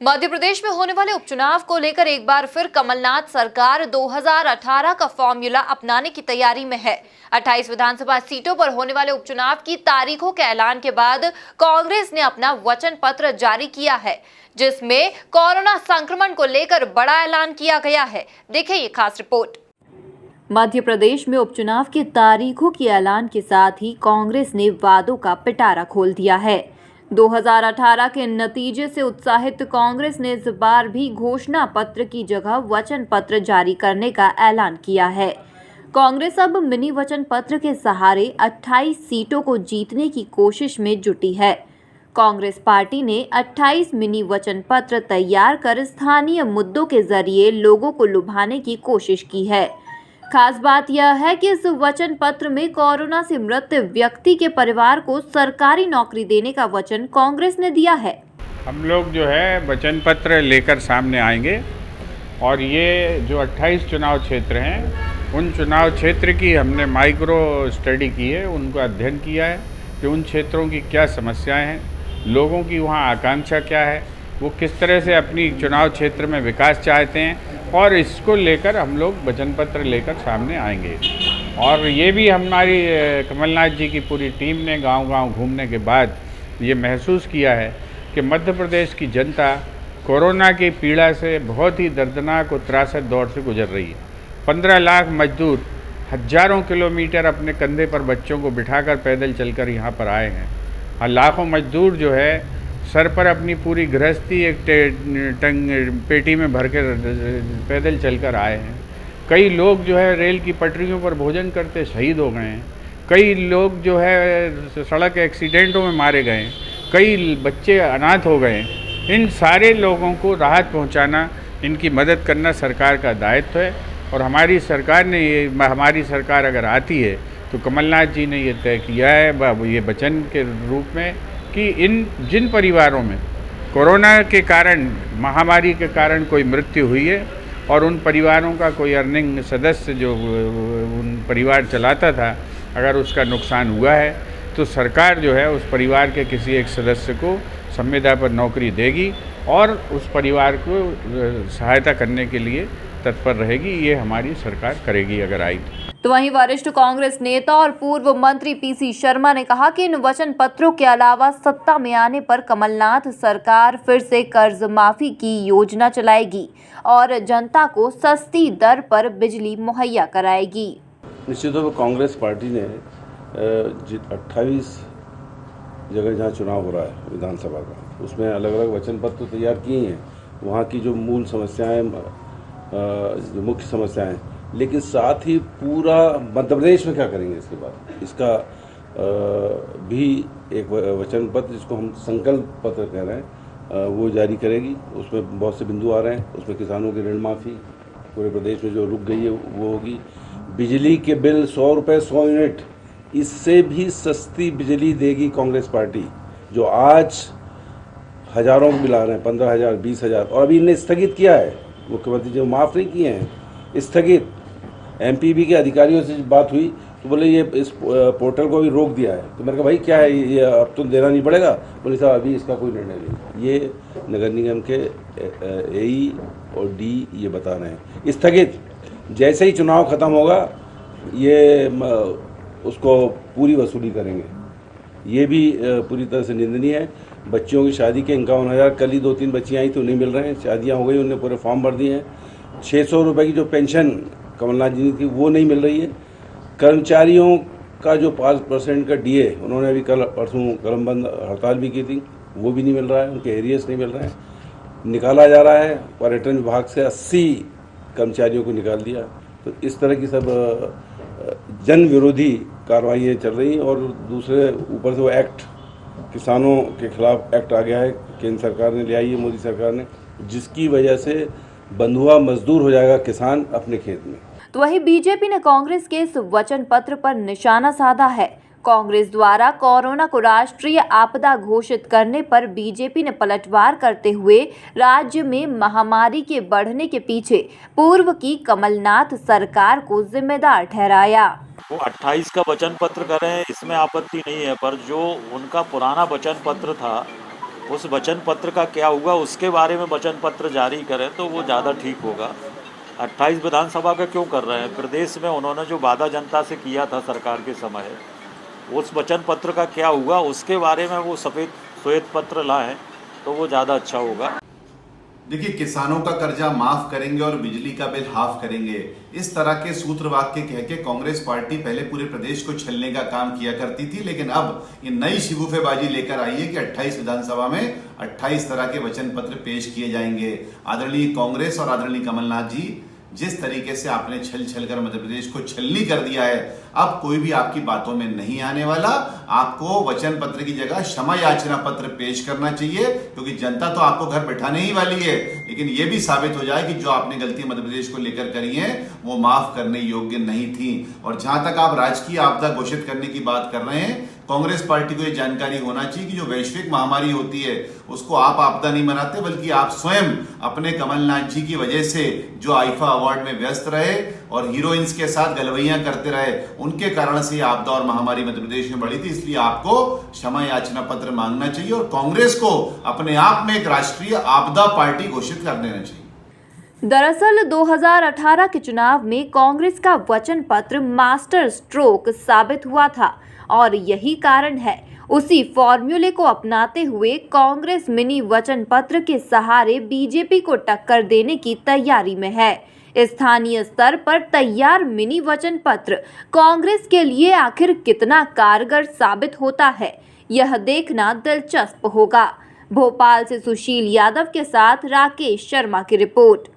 मध्य प्रदेश में होने वाले उपचुनाव को लेकर एक बार फिर कमलनाथ सरकार 2018 का फॉर्मूला अपनाने की तैयारी में है। 28 विधानसभा सीटों पर होने वाले उपचुनाव की तारीखों के ऐलान के बाद कांग्रेस ने अपना वचन पत्र जारी किया है, जिसमें कोरोना संक्रमण को लेकर बड़ा ऐलान किया गया है। देखें ये खास रिपोर्ट। मध्य प्रदेश में उपचुनाव की तारीखों के ऐलान के साथ ही कांग्रेस ने वादों का पिटारा खोल दिया है। 2018 के नतीजे से उत्साहित कांग्रेस ने इस बार भी घोषणा पत्र की जगह वचन पत्र जारी करने का ऐलान किया है। कांग्रेस अब मिनी वचन पत्र के सहारे 28 सीटों को जीतने की कोशिश में जुटी है। कांग्रेस पार्टी ने 28 मिनी वचन पत्र तैयार कर स्थानीय मुद्दों के जरिए लोगों को लुभाने की कोशिश की है। खास बात यह है कि इस वचन पत्र में कोरोना से मृत व्यक्ति के परिवार को सरकारी नौकरी देने का वचन कांग्रेस ने दिया है। हम लोग जो है वचन पत्र लेकर सामने आएंगे और ये जो 28 चुनाव क्षेत्र हैं उन चुनाव क्षेत्र की हमने माइक्रो स्टडी की है, उनका अध्ययन किया है कि उन क्षेत्रों की क्या समस्याएं हैं, लोगों की वहाँ आकांक्षा क्या है, वो किस तरह से अपनी चुनाव क्षेत्र में विकास चाहते हैं और इसको लेकर हम लोग वचन पत्र लेकर सामने आएंगे। और ये भी हमारी कमलनाथ जी की पूरी टीम ने गांव-गांव घूमने के बाद ये महसूस किया है कि मध्य प्रदेश की जनता कोरोना की पीड़ा से बहुत ही दर्दनाक और त्रासद दौर से गुजर रही है। 15 लाख मजदूर हज़ारों किलोमीटर अपने कंधे पर बच्चों को बिठाकर पैदल चलकर यहाँ पर आए हैं और लाखों मजदूर जो है सर पर अपनी पूरी गृहस्थी एक पेटी में भर कर पैदल चलकर आए हैं। कई लोग जो है रेल की पटरियों पर भोजन करते शहीद हो गए हैं। कई लोग जो है सड़क एक्सीडेंटों में मारे गए हैं। कई बच्चे अनाथ हो गए हैं। इन सारे लोगों को राहत पहुंचाना, इनकी मदद करना सरकार का दायित्व है और हमारी सरकार अगर आती है तो कमलनाथ जी ने ये तय किया है ये वचन के रूप में कि जिन परिवारों में कोरोना के कारण, महामारी के कारण कोई मृत्यु हुई है और उन परिवारों का कोई अर्निंग सदस्य जो उन परिवार चलाता था, अगर उसका नुकसान हुआ है तो सरकार जो है उस परिवार के किसी एक सदस्य को संविदा पर नौकरी देगी और उस परिवार को सहायता करने के लिए तत्पर रहेगी। ये हमारी सरकार करेगी अगर आई। तो वहीं वरिष्ठ कांग्रेस नेता और पूर्व मंत्री पीसी शर्मा ने कहा कि इन वचन पत्रों के अलावा सत्ता में आने पर कमलनाथ सरकार फिर से कर्ज माफी की योजना चलाएगी और जनता को सस्ती दर पर बिजली मुहैया कराएगी। निश्चित तौर पर कांग्रेस पार्टी ने 28 जगह जहाँ चुनाव हो रहा है विधानसभा का, उसमें अलग अलग वचन पत्र तैयार किए हैं। वहाँ की जो मूल समस्याएं, जो मुख्य समस्याएं, लेकिन साथ ही पूरा मध्य प्रदेश में क्या करेंगे इसके बाद, इसका भी एक वचन पत्र जिसको हम संकल्प पत्र कह रहे हैं वो जारी करेगी। उसमें बहुत से बिंदु आ रहे हैं। उसमें किसानों की ऋण माफ़ी पूरे प्रदेश में जो रुक गई है वो होगी। बिजली के बिल 100 रुपये 100 यूनिट, इससे भी सस्ती बिजली देगी कांग्रेस पार्टी, जो आज हज़ारों को बिल आ रहे हैं, 15,000 20,000, और अभी इनने स्थगित किया है, मुख्यमंत्री जी माफ़ नहीं किए हैं, स्थगित। एमपीबी के अधिकारियों से बात हुई तो बोले ये इस पोर्टल को भी रोक दिया है। तो मैंने कहा भाई क्या है ये, अब तो देना नहीं पड़ेगा? बोले साहब अभी इसका कोई निर्णय नहीं। ये नगर निगम के एई और डी ये बता रहे हैं स्थगित। जैसे ही चुनाव ख़त्म होगा ये उसको पूरी वसूली करेंगे। ये भी पूरी तरह से निंदनीय है। बच्चियों की शादी के 51,000, कल ही 2-3 बच्चियाँ आई तो नहीं मिल रहे हैं, शादियाँ हो गई, उन्होंने पूरे फॉर्म भर दिए हैं। 600 रुपये की जो पेंशन कमलनाथ जी ने थी वो नहीं मिल रही है। कर्मचारियों का जो 5% का डीए उन्होंने अभी कल परसों कलमबंद हड़ताल भी की थी, वो भी नहीं मिल रहा है, उनके एरियर्स नहीं मिल रहे हैं। निकाला जा रहा है, पर्यटन विभाग से 80 कर्मचारियों को निकाल दिया। तो इस तरह की सब जन विरोधी कार्रवाइयाँ चल रही हैं। और दूसरे ऊपर से वो एक्ट, किसानों के खिलाफ एक्ट आ गया है, केंद्र सरकार ने ले आई है, मोदी सरकार ने, जिसकी वजह से बंधुआ मजदूर हो जाएगा किसान अपने खेत में। तो वहीं बीजेपी ने कांग्रेस के इस वचन पत्र पर निशाना साधा है। कांग्रेस द्वारा कोरोना को राष्ट्रीय आपदा घोषित करने पर बीजेपी ने पलटवार करते हुए राज्य में महामारी के बढ़ने के पीछे पूर्व की कमलनाथ सरकार को जिम्मेदार ठहराया। वो 28 का वचन पत्र कर रहे हैं, इसमें आपत्ति नहीं है, पर जो उनका पुराना वचन पत्र था उस वचन पत्र का क्या हुआ उसके बारे में वचन पत्र जारी करें तो वो ज़्यादा ठीक होगा। 28 विधानसभा का क्यों कर रहे हैं? प्रदेश में उन्होंने जो वादा जनता से किया था सरकार के समय, उस वचन पत्र का क्या हुआ उसके बारे में वो सफ़ेद श्वेत पत्र लाएं तो वो ज़्यादा अच्छा होगा। देखिए, किसानों का कर्जा माफ करेंगे और बिजली का बिल हाफ करेंगे, इस तरह के सूत्र वाक्य कह के कांग्रेस पार्टी पहले पूरे प्रदेश को छलने का काम किया करती थी, लेकिन अब ये नई शिगुफेबाजी लेकर आई है कि 28 विधानसभा में 28 तरह के वचन पत्र पेश किए जाएंगे। आदरणीय कांग्रेस और आदरणीय कमलनाथ जी, जिस तरीके से आपने छल कर मध्य प्रदेश को छलनी कर दिया है, अब कोई भी आपकी बातों में नहीं आने वाला। आपको वचन पत्र की जगह क्षमा याचना पत्र पेश करना चाहिए, क्योंकि जनता तो आपको घर बैठाने ही वाली है, लेकिन यह भी साबित हो जाए कि जो आपने गलती मध्य प्रदेश को लेकर करी है वो माफ करने योग्य नहीं थी। और जहां तक आप राजकीय आपदा घोषित करने की बात कर रहे हैं, कांग्रेस पार्टी को यह जानकारी होना चाहिए कि जो वैश्विक महामारी होती है उसको आप आपदा नहीं मनाते, बल्कि आप स्वयं अपने कमलनाथ जी की वजह से जो आईफा अवार्ड में व्यस्त रहे और हीरोइंस के साथ गलवैयां करते रहे, उनके कारण से आपदा और महामारी मध्य प्रदेश में बढ़ी थी। इसलिए आपको क्षमा याचना पत्र मांगना चाहिए और कांग्रेस को अपने आप में एक राष्ट्रीय आपदा पार्टी घोषित कर देना चाहिए। दरअसल 2018 के चुनाव में कांग्रेस का वचन पत्र मास्टर स्ट्रोक साबित हुआ था और यही कारण है उसी फॉर्मूले को अपनाते हुए कांग्रेस मिनी वचन पत्र के सहारे बीजेपी को टक्कर देने की तैयारी में है। स्थानीय स्तर पर तैयार मिनी वचन पत्र कांग्रेस के लिए आखिर कितना कारगर साबित होता है, यह देखना दिलचस्प होगा। भोपाल से सुशील यादव के साथ राकेश शर्मा की रिपोर्ट।